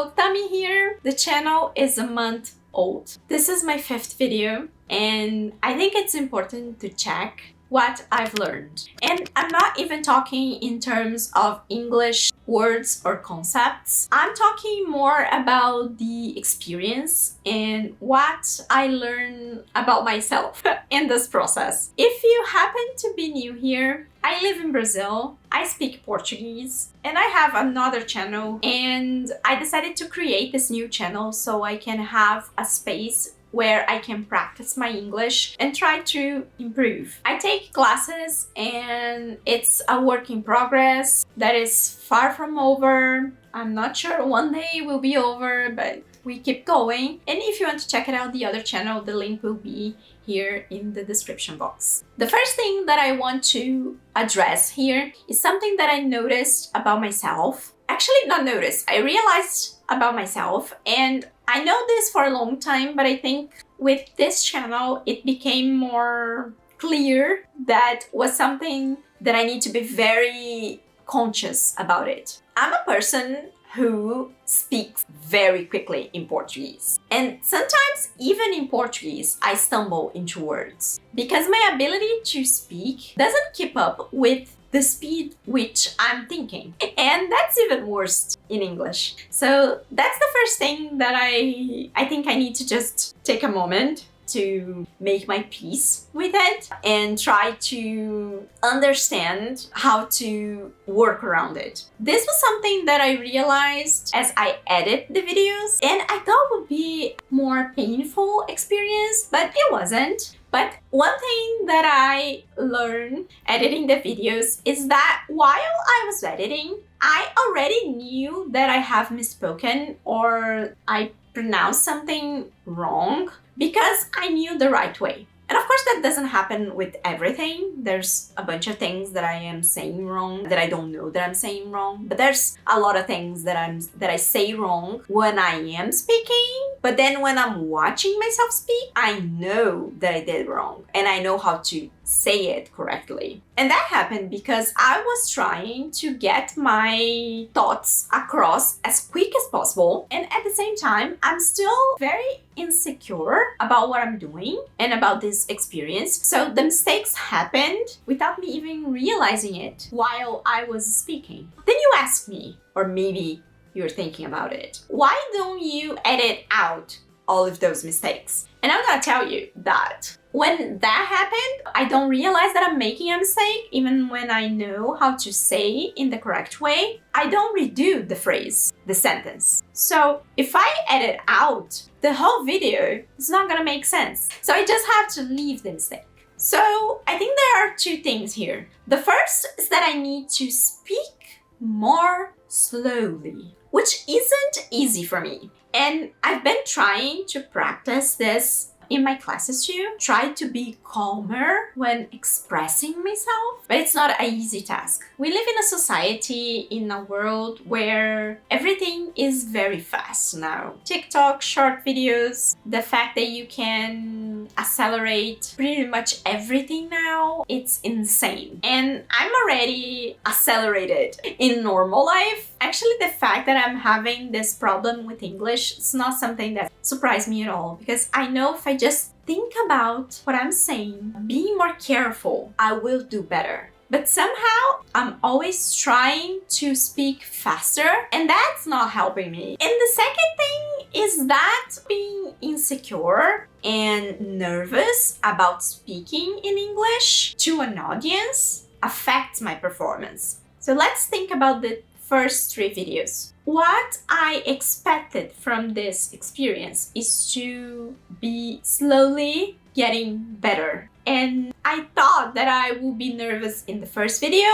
So Tami here. The channel is a month old. This is my 5th video and I think it's important to check what I've learned. And I'm not even talking in terms of English words or concepts. I'm talking more about the experience and what I learned about myself in this process. If you happen to be new here, I live in Brazil, I speak Portuguese, and I have another channel, and I decided to create this new channel so I can have a space where I can practice my English and try to improve. I take classes and it's a work in progress that is far from over. I'm not sure one day it will be over, but we keep going. And if you want to check it out, the other channel, the link will be here in the description box. The first thing that I want to address here is something that I noticed about myself. Actually, not noticed, I realized about myself, and I know this for a long time, but I think with this channel, it became more clear that was something that I need to be very conscious about it. I'm a person who speaks very quickly in Portuguese. And sometimes, even in Portuguese, I stumble into words because my ability to speak doesn't keep up with the speed which I'm thinking. And that's even worse in English. So that's the first thing that I think I need to just take a moment to make my peace with it and try to understand how to work around it. This was something that I realized as I edit the videos, and I thought would be more painful experience, but it wasn't. But one thing that I learned editing the videos is that while I was editing, I already knew that I have misspoken or I pronounced something wrong because I knew the right way. And of course that doesn't happen with everything. There's a bunch of things that I am saying wrong that I don't know that I'm saying wrong. But there's a lot of things that I say wrong when I am speaking. But then when I'm watching myself speak, I know that I did wrong and I know how to say it correctly. And that happened because I was trying to get my thoughts across as quick as possible. And at the same time, I'm still very insecure about what I'm doing and about this experience. So the mistakes happened without me even realizing it while I was speaking. Then you ask me, or maybe you're thinking about it, why don't you edit out all of those mistakes? And I'm gonna tell you that when that happened, I don't realize that I'm making a mistake, even when I know how to say in the correct way. I don't redo the phrase, the sentence. So if I edit out the whole video, it's not gonna make sense. So I just have to leave the mistake. So I think there are two things here. The first is that I need to speak more slowly, which isn't easy for me. And I've been trying to practice this in my classes too. Try to be calmer when expressing myself, but it's not an easy task. We live in a society, in a world where everything is very fast now. TikTok, short videos, the fact that you can accelerate pretty much everything now, it's insane. And I'm already accelerated in normal life. Actually, the fact that I'm having this problem with English, it's not something that surprised me at all, because I know if I just think about what I'm saying, being more careful, I will do better. But somehow I'm always trying to speak faster, and that's not helping me. And the second thing is that being insecure and nervous about speaking in English to an audience affects my performance. So let's think about the first 3 videos. What I expected from this experience is to be slowly getting better. And I thought that I would be nervous in the first video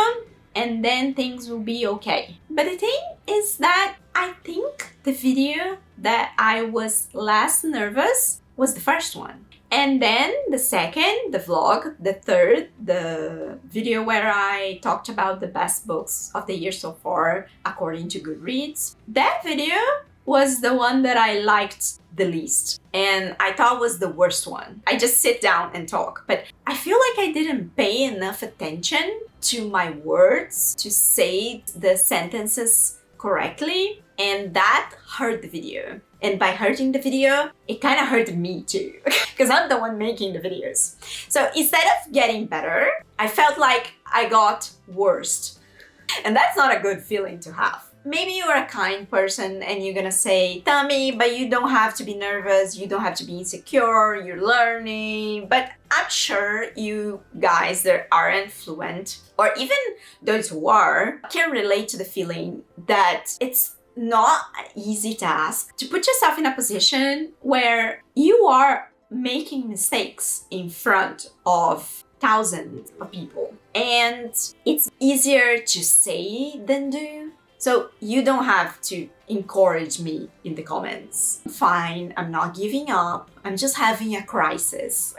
and then things will be okay. But the thing is that I think the video that I was less nervous was the first one. And then the second, the vlog, the third, the video where I talked about the best books of the year so far, according to Goodreads. That video was the one that I liked the least. And I thought was the worst one. I just sit down and talk. But I feel like I didn't pay enough attention to my words to say the sentences correctly. And that hurt the video. And by hurting the video, it kind of hurt me too, because I'm the one making the videos. So instead of getting better, I felt like I got worse. And that's not a good feeling to have. Maybe you're a kind person and you're gonna say, Tammy, but you don't have to be nervous, you don't have to be insecure, you're learning. But I'm sure you guys that aren't fluent, or even those who are, can relate to the feeling that it's not an easy task to put yourself in a position where you are making mistakes in front of thousands of people. And it's easier to say than do. So you don't have to encourage me in the comments. Fine, I'm not giving up. I'm just having a crisis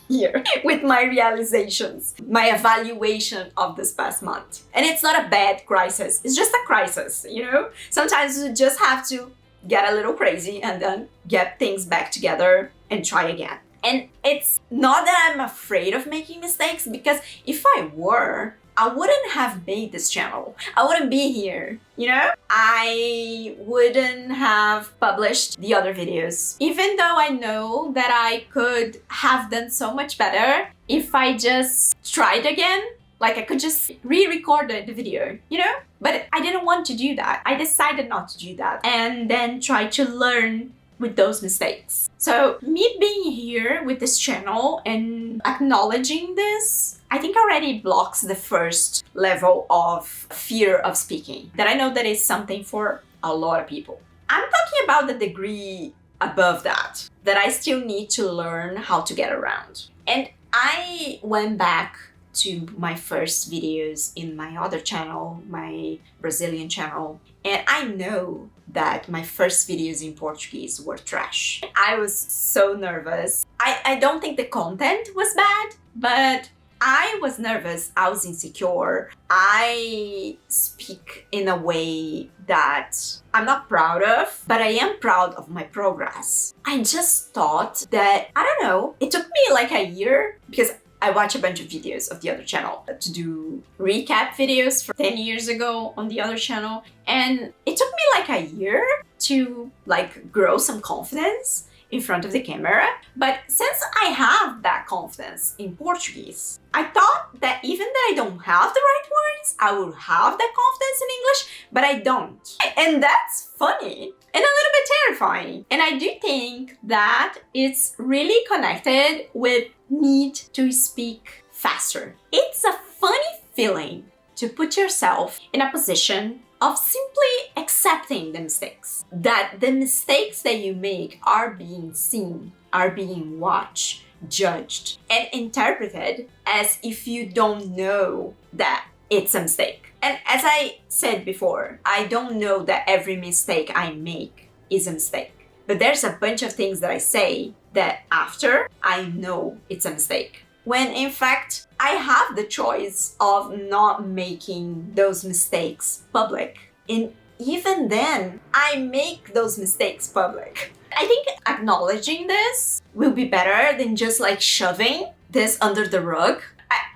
here with my realizations, my evaluation of this past month. And it's not a bad crisis, it's just a crisis, you know? Sometimes you just have to get a little crazy and then get things back together and try again. And it's not that I'm afraid of making mistakes, because if I were, I wouldn't have made this channel. I wouldn't be here, you know? I wouldn't have published the other videos. Even though I know that I could have done so much better if I just tried again. Like I could just re-record the video, you know? But I didn't want to do that. I decided not to do that. And then try to learn with those mistakes. So me being here with this channel and acknowledging this, I think already blocks the first level of fear of speaking. That I know that is something for a lot of people. I'm talking about the degree above that I still need to learn how to get around. And I went back to my first videos in my other channel, my Brazilian channel, and I know that my first videos in Portuguese were trash. I was so nervous. I don't think the content was bad, but I was nervous, I was insecure. I speak in a way that I'm not proud of, but I am proud of my progress. I just thought that, I don't know, it took me like a year, because I watch a bunch of videos of the other channel to do recap videos from 10 years ago on the other channel. And it took me like a year to like grow some confidence in front of the camera. But since I have that confidence in Portuguese, I thought that even that I don't have the right words, I would have that confidence in English, but I don't. And that's funny and a little bit terrifying. And I do think that it's really connected with need to speak faster. It's a funny feeling to put yourself in a position of simply accepting the mistakes. That the mistakes that you make are being seen, are being watched, judged, and interpreted as if you don't know that it's a mistake. And as I said before, I don't know that every mistake I make is a mistake. But there's a bunch of things that I say that after I know it's a mistake. When in fact, I have the choice of not making those mistakes public. And even then, I make those mistakes public. I think acknowledging this will be better than just like shoving this under the rug.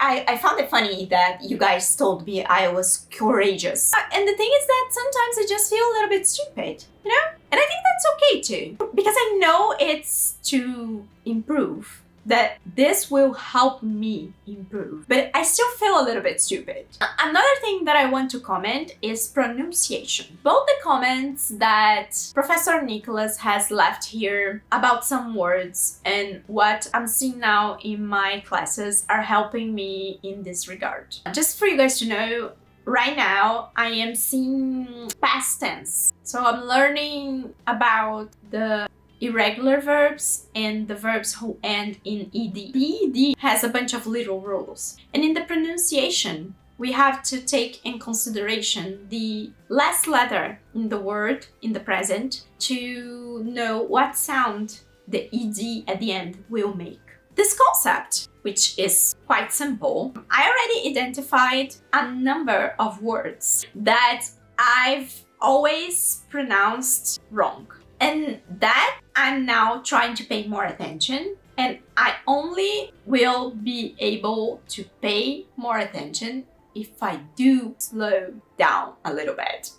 I found it funny that you guys told me I was courageous. And the thing is that sometimes I just feel a little bit stupid, you know? And I think that's okay too, because I know it's to improve, that this will help me improve. But I still feel a little bit stupid. Another thing that I want to comment is pronunciation. Both the comments that Professor Nycollas has left here about some words and what I'm seeing now in my classes are helping me in this regard. Just for you guys to know, right now I am seeing past tense. So I'm learning about the irregular verbs and the verbs who end in ed. The ed has a bunch of little rules. And in the pronunciation, we have to take in consideration the last letter in the word in the present to know what sound the ed at the end will make. This concept, which is quite simple, I already identified a number of words that I've always pronounced wrong. And that I'm now trying to pay more attention, and I only will be able to pay more attention if I do slow down a little bit.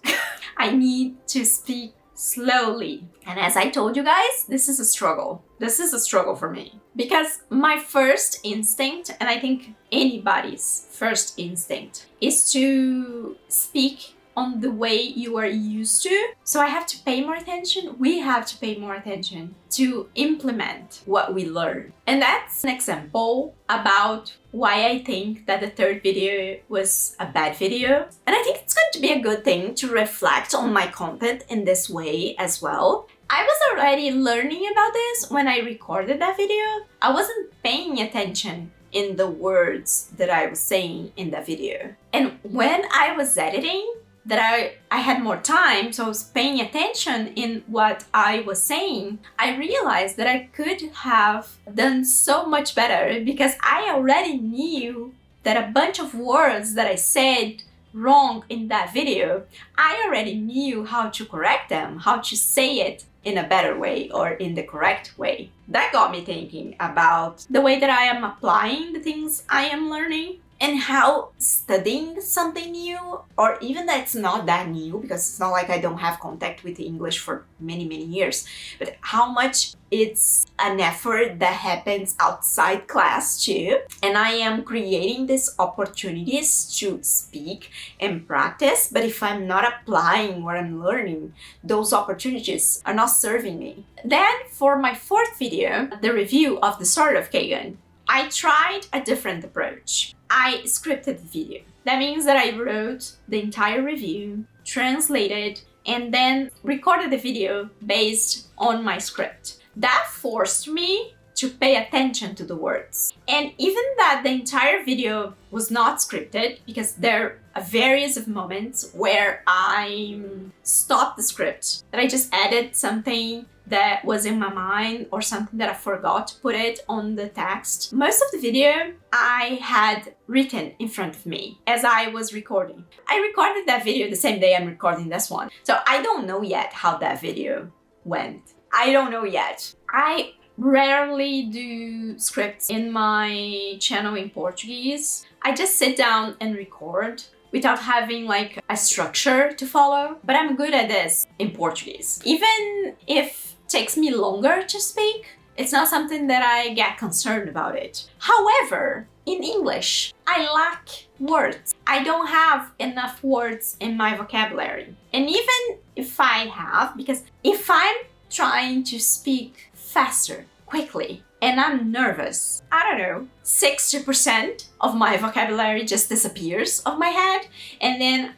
I need to speak slowly. And as I told you guys, this is a struggle. This is a struggle for me. Because my first instinct, and I think anybody's first instinct, is to speak on the way you are used to. So I have to pay more attention. We have to pay more attention to implement what we learn. And that's an example about why I think that the third video was a bad video. And I think it's going to be a good thing to reflect on my content in this way as well. I was already learning about this when I recorded that video. I wasn't paying attention in the words that I was saying in that video. And when I was editing, that I had more time, so I was paying attention in what I was saying, I realized that I could have done so much better because I already knew that a bunch of words that I said wrong in that video, I already knew how to correct them, how to say it in a better way or in the correct way. That got me thinking about the way that I am applying the things I am learning, and how studying something new, or even that it's not that new, because it's not like I don't have contact with English for many, many years, but how much it's an effort that happens outside class too. And I am creating these opportunities to speak and practice, but if I'm not applying what I'm learning, those opportunities are not serving me. Then for my fourth video, the review of The Sword of Kagan, I tried a different approach. I scripted the video. That means that I wrote the entire review, translated, and then recorded the video based on my script. That forced me to pay attention to the words. And even that the entire video was not scripted, because there are various of moments where I stopped the script, that I just added something that was in my mind or something that I forgot to put it on the text. Most of the video I had written in front of me as I was recording. I recorded that video the same day I'm recording this one. So I don't know yet how that video went. I don't know yet. I rarely do scripts in my channel in Portuguese. I just sit down and record without having like a structure to follow. But I'm good at this in Portuguese. Even if it takes me longer to speak, it's not something that I get concerned about it. However, in English, I lack words. I don't have enough words in my vocabulary. And even if I have, because if I'm trying to speak faster, quickly, and I'm nervous, I don't know, 60% of my vocabulary just disappears off my head. And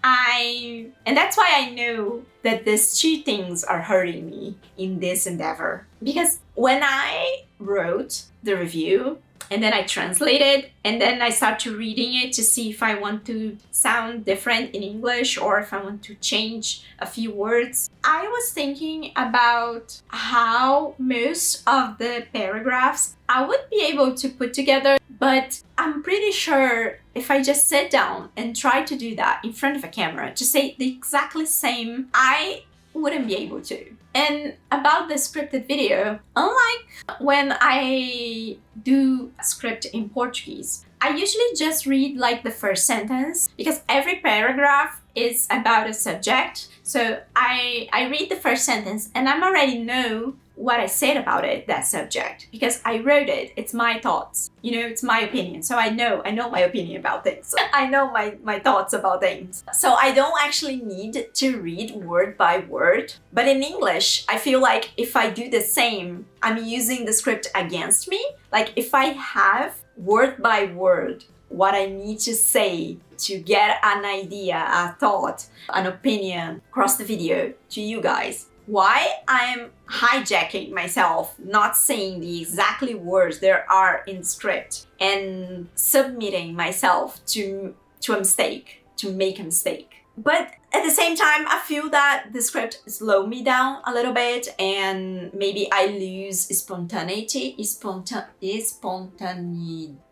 that's why I know that these two things are hurting me in this endeavor. Because when I wrote the review, and then I translated, and then I started reading it to see if I want to sound different in English or if I want to change a few words. I was thinking about how most of the paragraphs I would be able to put together, but I'm pretty sure if I just sit down and try to do that in front of a camera, to say the exactly same, I wouldn't be able to. And about the scripted video, unlike when I do a script in Portuguese, I usually just read like the first sentence, because every paragraph is about a subject. So I read the first sentence and I already know what I said about it, that subject, because I wrote it. It's my thoughts, it's my opinion. So I know my opinion about things. I know my thoughts about things. So I don't actually need to read word by word. But in English, I feel like if I do the same, I'm using the script against me. Like if I have word by word what I need to say to get an idea, a thought, an opinion across the video to you guys, why I'm hijacking myself, not saying the exactly words there are in script, and submitting myself to a mistake, to make a mistake. But at the same time, I feel that the script slowed me down a little bit, and maybe I lose spontaneity.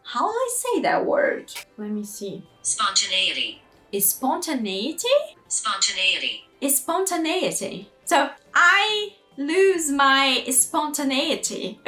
How do I say that word? Let me see. Spontaneity. Spontaneity? Spontaneity. Spontaneity. So I lose my spontaneity.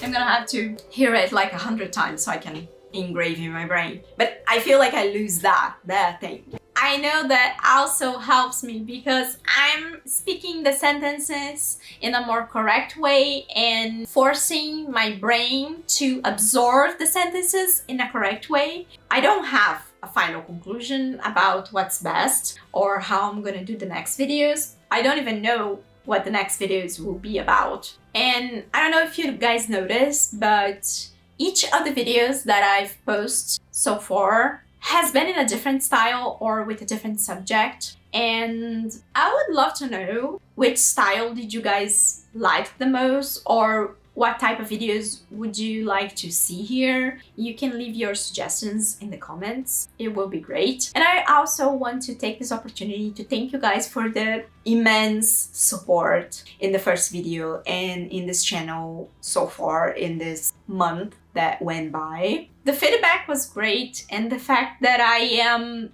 I'm gonna have to hear it like 100 times so I can engrave in my brain. But I feel like I lose that thing. I I know that also helps me because I'm speaking the sentences in a more correct way and forcing my brain to absorb the sentences in a correct way. I don't have a final conclusion about what's best or how I'm gonna do the next videos. I don't even know what the next videos will be about. And I don't know if you guys noticed, but each of the videos that I've posted so far has been in a different style or with a different subject. And I would love to know which style did you guys like the most, or what type of videos would you like to see here? You can leave your suggestions in the comments. It will be great. And I also want to take this opportunity to thank you guys for the immense support in the first video and in this channel so far in this month that went by. The feedback was great, and the fact that I am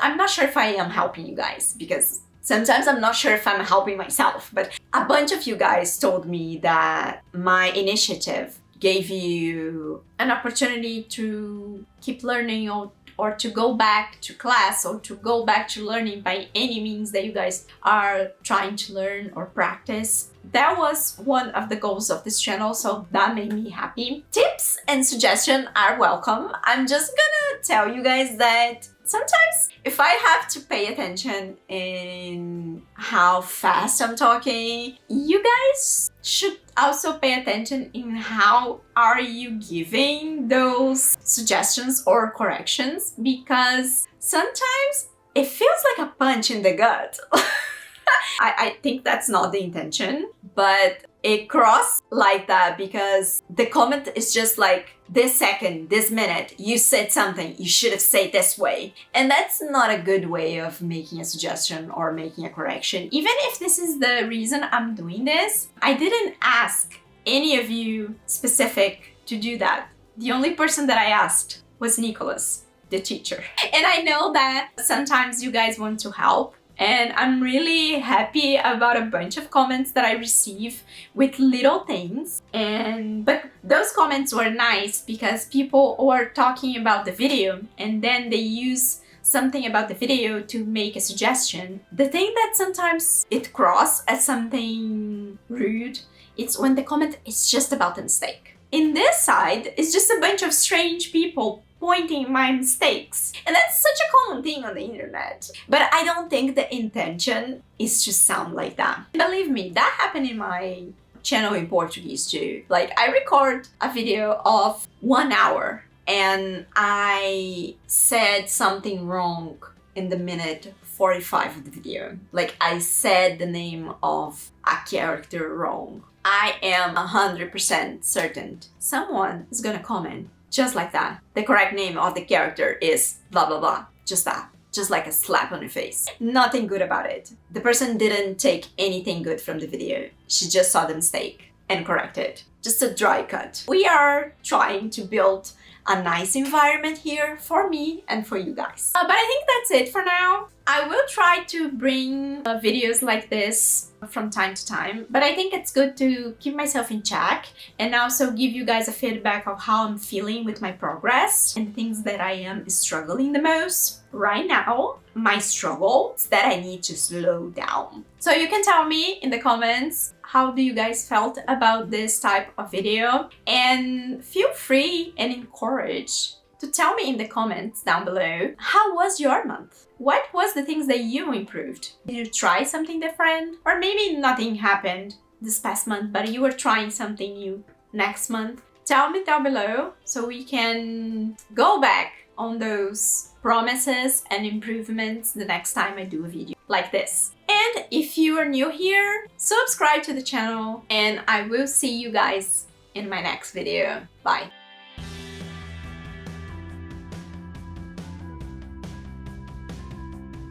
I'm not sure if I am helping you guys, because sometimes I'm not sure if I'm helping myself, but a bunch of you guys told me that my initiative gave you an opportunity to keep learning, or to go back to class, or to go back to learning by any means that you guys are trying to learn or practice. That was one of the goals of this channel, so that made me happy. Tips and suggestions are welcome. I'm just gonna tell you guys that sometimes if I have to pay attention in how fast I'm talking, you guys should also pay attention in how are you giving those suggestions or corrections, because sometimes it feels like a punch in the gut. I think that's not the intention, but it crossed like that because the comment is just like, this second, this minute, you said something, you should have said this way. And that's not a good way of making a suggestion or making a correction. Even if this is the reason I'm doing this, I didn't ask any of you specific to do that. The only person that I asked was Nycollas, the teacher. And I know that sometimes you guys want to help, and I'm really happy about a bunch of comments that I receive with little things. But those comments were nice because people were talking about the video and then they use something about the video to make a suggestion. The thing that sometimes it crosses as something rude, it's when the comment is just about the mistake. In this side, it's just a bunch of strange people pointing my mistakes. And that's such a common thing on the internet. But I don't think the intention is to sound like that. Believe me, that happened in my channel in Portuguese too. Like, I record a video of 1 hour and I said something wrong in the minute 45 of the video. Like, I said the name of a character wrong. I am 100% certain someone is gonna comment just like that. The correct name of the character is blah blah blah. Just that. Just like a slap on the face. Nothing good about it. The person didn't take anything good from the video. She just saw the mistake and corrected. Just a dry cut. We are trying to build a nice environment here for me and for you guys. But I think that's it for now. I will try to bring videos like this from time to time, but I think it's good to keep myself in check and also give you guys a feedback of how I'm feeling with my progress and things that I am struggling the most. Right now, my struggle is that I need to slow down. So you can tell me in the comments how do you guys felt about this type of video, and feel free and encouraged to tell me in the comments down below, how was your month? What was the things that you improved? Did you try something different? Or maybe nothing happened this past month, but you were trying something new next month? Tell me down below so we can go back on those promises and improvements the next time I do a video like this. And if you are new here, subscribe to the channel and I will see you guys in my next video. Bye.